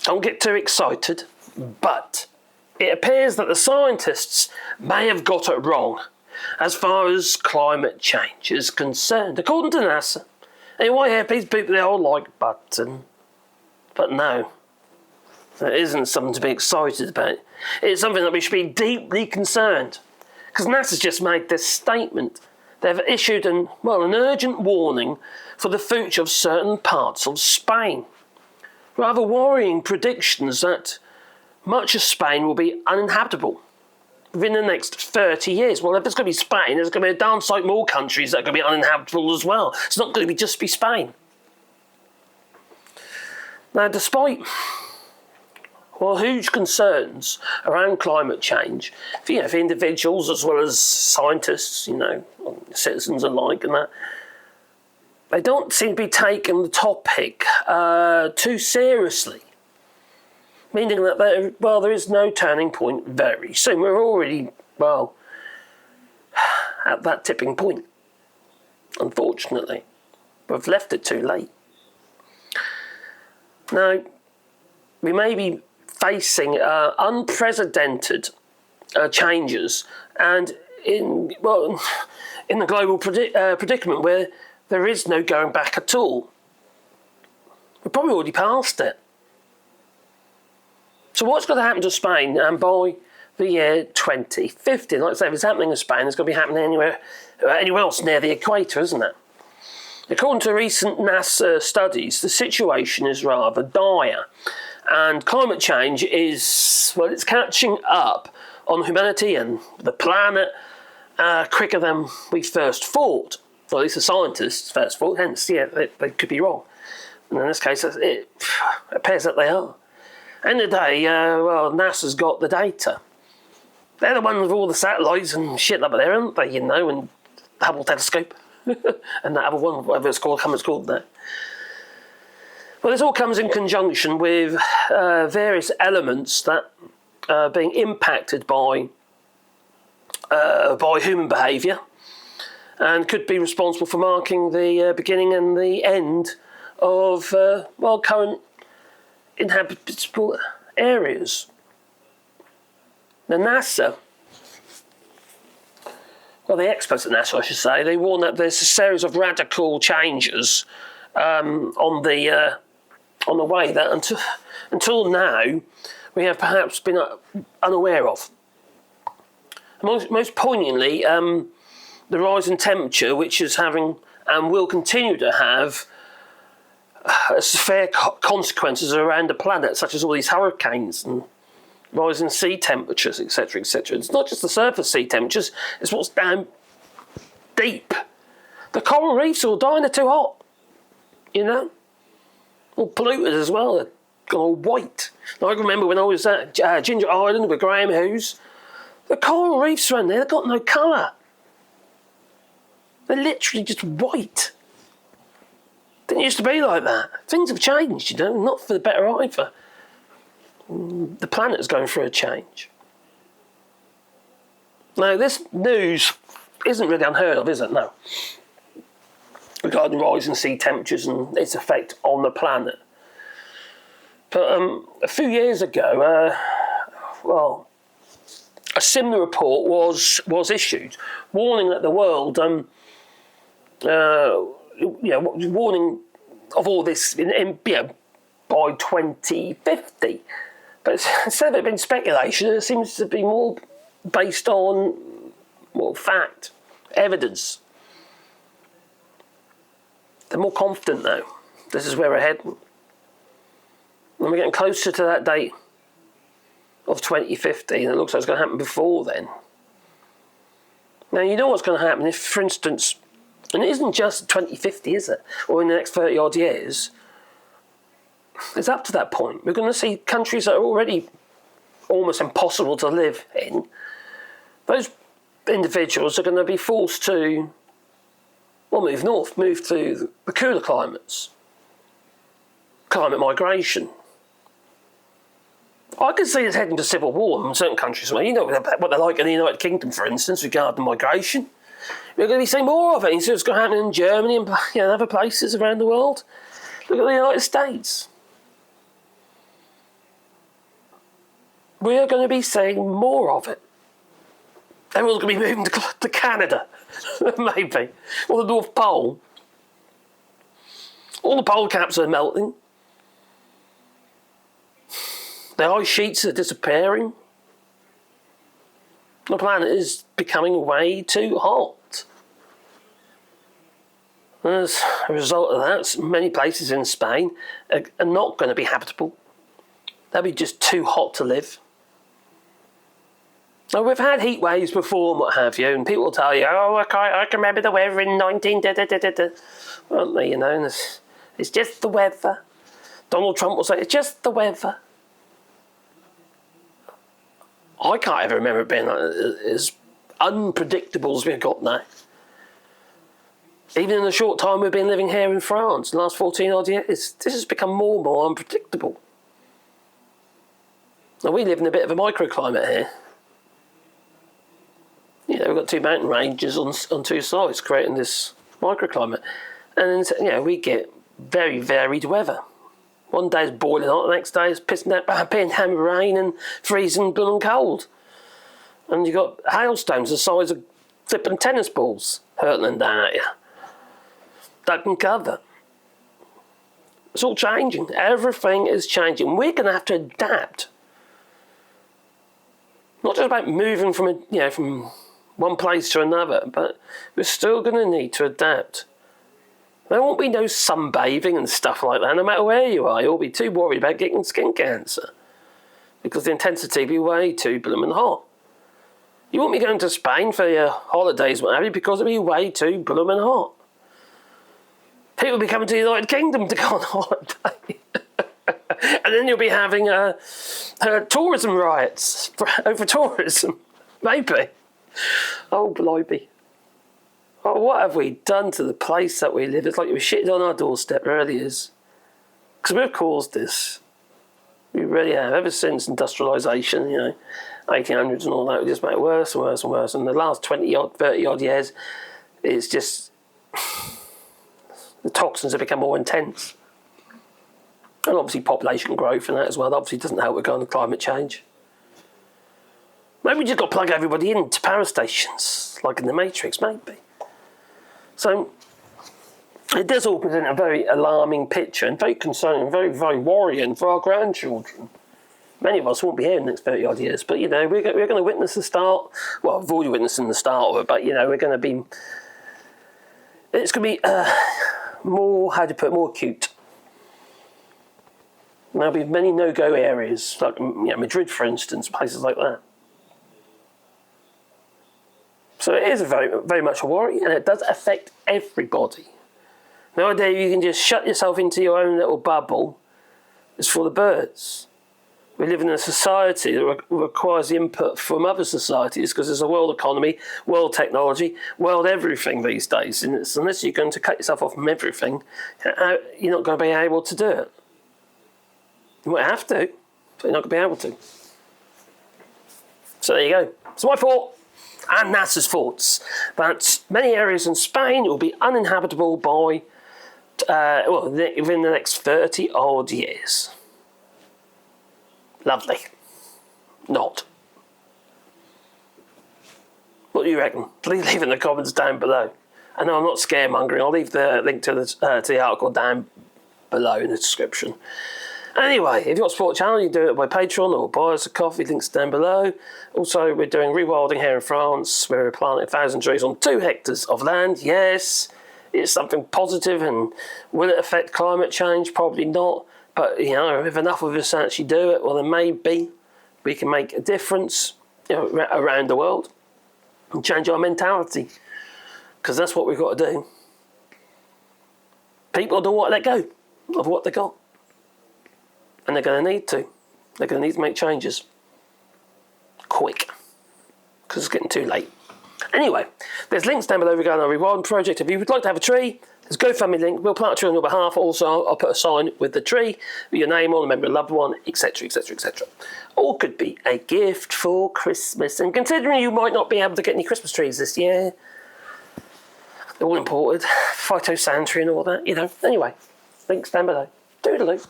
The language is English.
don't get too excited, but it appears that the scientists may have got it wrong as far as climate change is concerned, according to NASA. And you might hear people the old like button, but no, that isn't something to be excited about. It's something that we should be deeply concerned, because NASA's just made this statement. They've issued an urgent warning for the future of certain parts of Spain. Rather worrying predictions that much of Spain will be uninhabitable within the next 30 years. Well, if it's going to be Spain, there's going to be a darn sight more countries that are going to be uninhabitable as well. It's not going to just be Spain. Now, despite huge concerns around climate change, for individuals as well as scientists, citizens alike and that, they don't seem to be taking the topic too seriously. Meaning that there is no turning point very soon. We're already, at that tipping point. Unfortunately, we've left it too late. Now, we may be facing unprecedented changes, and in the global predicament where there is no going back at all. We're probably already past it. So what's going to happen to Spain by the year 2050? Like I say, if it's happening in Spain, it's going to be happening anywhere else near the equator, isn't it? According to recent NASA studies, the situation is rather dire. And climate change is, it's catching up on humanity and the planet quicker than we first thought. Or at least the scientists first thought, hence, they could be wrong. And in this case, it appears that they are. End of the day, NASA's got the data. They're the ones with all the satellites and shit up there, aren't they? And the Hubble telescope. And that other one, whatever it's called, now. Well, this all comes in conjunction with various elements that are being impacted by human behaviour and could be responsible for marking the beginning and the end of current inhabitable areas. Now, NASA, the experts at NASA, I should say, they warn that there's a series of radical changes on the way that until now we have perhaps been unaware of. Most poignantly, the rise in temperature, which is having and will continue to have severe consequences around the planet, such as all these hurricanes and rising sea temperatures, etc., etc. It's not just the surface sea temperatures, it's what's down deep. The coral reefs are all dying, they're too hot, all polluted as well, they're gone all white. I remember when I was at Ginger Island with Graham Hughes, the coral reefs around there, they've got no colour. They're literally just white. Didn't used to be like that. Things have changed, not for the better either. The planet's going through a change. Now, this news isn't really unheard of, is it? No. Regarding rising sea temperatures and its effect on the planet. But a few years ago, a similar report was issued, warning that the world, warning of all this by 2050. But instead of it being speculation, it seems to be more based on fact, evidence. They're more confident now. This is where we're heading. And we're getting closer to that date of 2050, and it looks like it's going to happen before then. Now, you know what's going to happen if, for instance, and it isn't just 2050, is it? Or in the next 30 odd years. It's up to that point. We're going to see countries that are already almost impossible to live in. Those individuals are going to be forced to move north, move to the cooler climates. Climate migration. I can see us heading to civil war in certain countries. Well, you know what they're like in the United Kingdom, for instance, regarding migration. We're going to be seeing more of it. You see what's going to happen in Germany and other places around the world. Look at the United States. we're going to be seeing more of it. Everyone's going to be moving to Canada, maybe, or the North Pole. All the pole caps are melting. The ice sheets are disappearing. The planet is becoming way too hot. As a result of that, many places in Spain are not going to be habitable. They'll be just too hot to live. Now, we've had heat waves before and what have you, and people will tell you, oh, I can remember the weather in 19... Well, you know, it's just the weather. Donald Trump will say, it's just the weather. I can't ever remember it being as unpredictable as we've got now. Even in the short time we've been living here in France, the last 14 odd years, this has become more and more unpredictable. Now, we live in a bit of a microclimate here. You know, we've got two mountain ranges on two sides creating this microclimate. And then, you know, we get very varied weather. One day it's boiling hot, the next day it's pissing down rain and freezing blooming cold. And you've got hailstones the size of flipping tennis balls hurtling down at you. That can cover. It's all changing. Everything is changing. We're going to have to adapt. Not just about moving from one place to another, but we're still going to need to adapt. There won't be no sunbathing and stuff like that, no matter where you are. You'll be too worried about getting skin cancer because the intensity will be way too blooming hot. You won't be going to Spain for your holidays, what have you, because it'll be way too blooming hot. People will be coming to the United Kingdom to go on holiday. And then you'll be having tourism riots over tourism. Maybe. Oh, blimey. Oh, what have we done to the place that we live? It's like we shitted on our doorstep, it really is. Because we've caused this. We really have. Ever since industrialisation, you know, 1800s and all that, we just made it worse and worse and worse. And the last 20 odd, 30 odd years, it's just... the toxins have become more intense. And obviously population growth and that as well. That obviously doesn't help with going to climate change. Maybe we just got to plug everybody into power stations, like in the Matrix, maybe. So it does all present a very alarming picture and very concerning, very, very worrying for our grandchildren. Many of us won't be here in the next 30 odd years, but you know, we're going to witness the start. Well, I've already witnessed the start of it, but you know, we're going to be. It's going to be more, how to put it, more acute. There'll be many no-go areas, like Madrid, for instance, places like that. So it is very, very much a worry, and it does affect everybody. Nowadays, you can just shut yourself into your own little bubble. It's for the birds. We live in a society that requires the input from other societies because there's a world economy, world technology, world everything these days. And unless you're going to cut yourself off from everything, you're not going to be able to do it. You might have to, but you're not going to be able to. So there you go. So my thought, and NASA's thoughts, that many areas in Spain will be uninhabitable by, within the next 30 odd years. Lovely. Not. What do you reckon? Please leave in the comments down below. I know I'm not scaremongering. I'll leave the link to the article down below in the description. Anyway, if you want to support the channel, you can do it by Patreon or buy us a coffee, links down below. Also, we're doing rewilding here in France. We're planting 1,000 trees on 2 hectares of land. Yes, it's something positive, and will it affect climate change? Probably not. But, you know, if enough of us actually do it, well, then maybe we can make a difference, you know, around the world and change our mentality. Because that's what we've got to do. People don't want to let go of what they got. And they're going to need to. They're going to need to make changes. Quick. Because it's getting too late. Anyway, there's links down below regarding our rewilding project. If you would like to have a tree, there's a GoFundMe link. We'll plant a tree on your behalf. Also, I'll put a sign with the tree, with your name on, a member of a loved one, etc., etc., etc. Or could be a gift for Christmas. And considering you might not be able to get any Christmas trees this year, they're all imported, phytosanitary and all that, you know. Anyway, links down below. Doodaloo.